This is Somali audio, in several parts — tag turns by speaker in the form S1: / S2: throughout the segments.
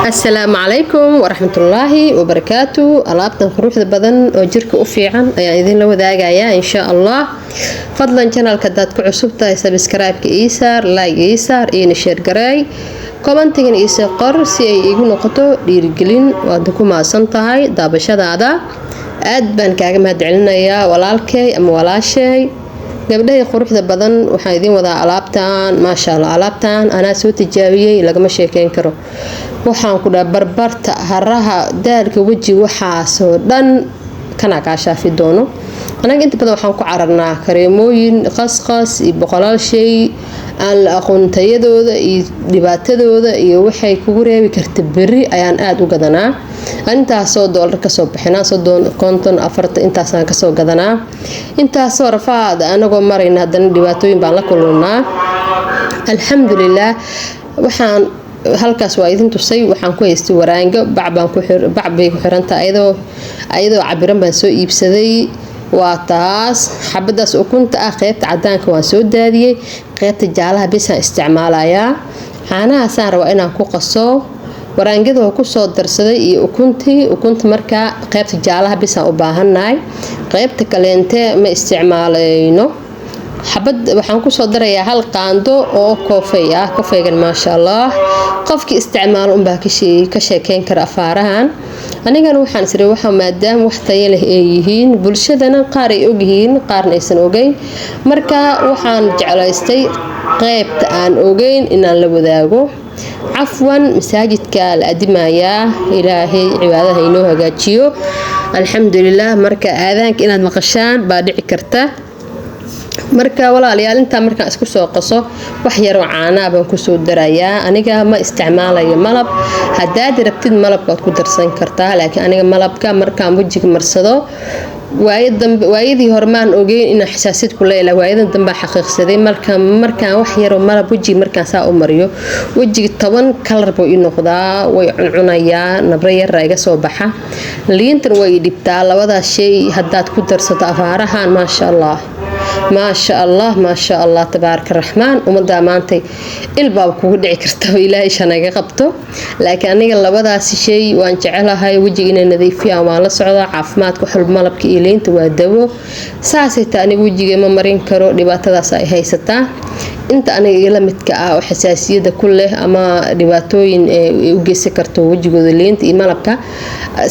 S1: السلام عليكم ورحمة الله وبركاته. ألعابنا خروج بدن وجرك أفيعا يعني إذن لو ذاقايا إن شاء الله. فضلا channel كدات كعصبتا سبسكرايب كإيسار لايك إيسار إين شير قراي كومنتين إيسا قر سي إيقو نقطو ديرقلين وادكو ما سنتهاي دابشاد هذا aad baan kaaga mahadcelinayaa walaalkay ama walaashay gabdhaha quruxda badan waxaan idin wadaa alaabtaan ma sha Allah alaabtaan ana soo tijaabiyay lagama sheekeyn karo waxaan ku dhahay barbarta haraha daalka waji waxa soo dhan kana ka shaafi doono anaga inta badan waxaan ku cararnaa kareemooyin qasqas iyo boqolaal shay aan la aqoon tayadooda iyo dhibaatadooda iyo waxay kugu reebi kartaa bari ayaan aad u gadanaa intaasoo doolar ka soo bixinaa soo konton afarta intaasaan ka soo gadanaa intaasoo rafaad anagoo marayna haddana dhibaatooyin baan la kulannaa alxamdulillaah waxaan halkaas waa idin tusay waxaan ku haystay waraango bac bay ku xirantahay ayadoo cabiran baan soo iibsaday waa taas xabadaas ukunta ah qaybta cadaanka waan soo daadiyay qaybta jaalaha bisaan isticmaalayaa caanahaasaan rabaa inaan ku qaso waraangada oo ku soo darsaday iyo ukunta markaa qaybta jaalaha bisaan u baahanahay qaybta kaleente ma isticmaalayno xabad waxaan ku soo darayaa hal qaando oo koofey ah koofeygan ma sha Allah qofkii isticmaal un baa ka sheekeyn kara afaarahan anigana waxaan isri waxa maadaama wax tayo leh ay yihiin bulshadana qaar ay og yihiin qaarna aysan ogeyn marka waxaan jeclaystay qaybta aan ogeyn inaan la wadaago عفوا مساجدك الأدمايا إلهي عبادها إنه هجاجيو الحمد لله مركا آذانك إن المقشان بادعي كرته marka walaalayaal inta marka isku soo qaso wax yar oo caana baan ku soo darayaa aniga ma isticmaalayo malab hadaad rabtid malabka ku darsan kartaa laakiin aniga malabka markaan wajiga marsado waayadii hormaan ogeyn in xasaasiyad ku leeyahay waayadan dambe xaqiiqsaday markaan wax yar oo malab wajiga markaan saa u mariyo wajiga 10 kalar buu ii noqdaa way cunayaa nabra yar iga soo baxa liintan way dhibtaa labada shay hadaad ku darsato afaarahan ma sha Allah ما شاء الله تبارك الرحمن ومدا maantay ilbaab kugu dhici karto ilaahay shanaga qabto laakiin aniga labadaas shay waan jecelahay wajiga inaan nadiifiyo ama la socdo caafimaadka xulub malabka iyo leenta waa dawo saasay taani wajiga ma marin karo dhibaatadaas ay haysataa inta aniga ila midka ah oo xasaasiyada ku leh ama dhibaatooyin u geysan karto wajigooda leenta iyo malabka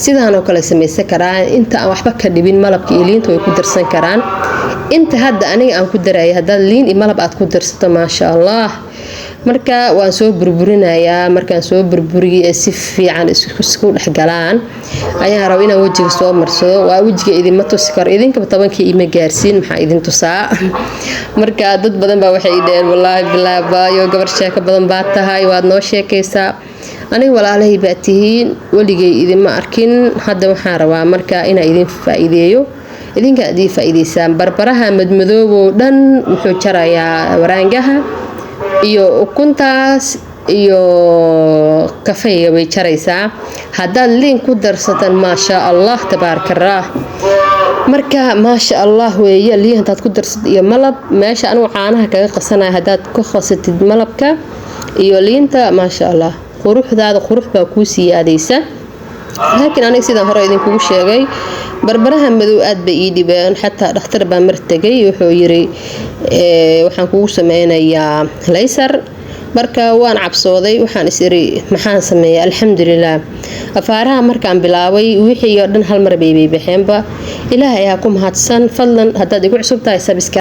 S1: sidaan oo kale sameeysan karaan inta aan waxba ka dhibin malabka iyo leenta way ku darsan karaan inta hadda aniga aan ku daray hadda liin iyo malab aad ku darsato ma sha Allah marka waan soo burburinayaa markaan soo burburiyo si fiican isku dhaxgalaan ayaan rabaa inaan wajiga soo marsado waa wajiga idin ma tusi karo idinka tobankii ima gaarsiin maxaa idin tusaa marka dad badan baa waxay dheen wallahi billaah baayo gabar sheeko badan baa tahay waad noo sheekaysaa aniga walaalahay baa tihiin waligay idin ma arkin hadda waxaan rabaa marka inaan idin faa'iideeyo idinka adii faa'iideysaan barbaraha madmadoobo dhan wuxuu jarayaa waraangaha iyo ukuntaas iyo kafeeyga way jaraysaa hadaad liin ku darsataan ma sha Allah tabaarakallah marka ma sha Allah weeye liin hadaad ku darsato iyo malab meesha anu caanaha kaga qasanay hadaad ku khasatid malabka iyo liinta ma sha Allah quruxdaada qurux baa ku siyaadaysa laakiin aniga sidaan hore idin kugu sheegay barbaraha madow aad bay ii dhibeen xataa dhakhtar baa martagay wuxuu yiri waxaan kugu sameynayaa laysar marka waan cabsooday waxaan isiri maxaan sameeyay alxamdulillaah afaaraha markaan bilaabay wixii oo dhan hal mar bay baxeenba ilaahay ha ku mahadsan fadlan hadaad igu cusub tahay subscribe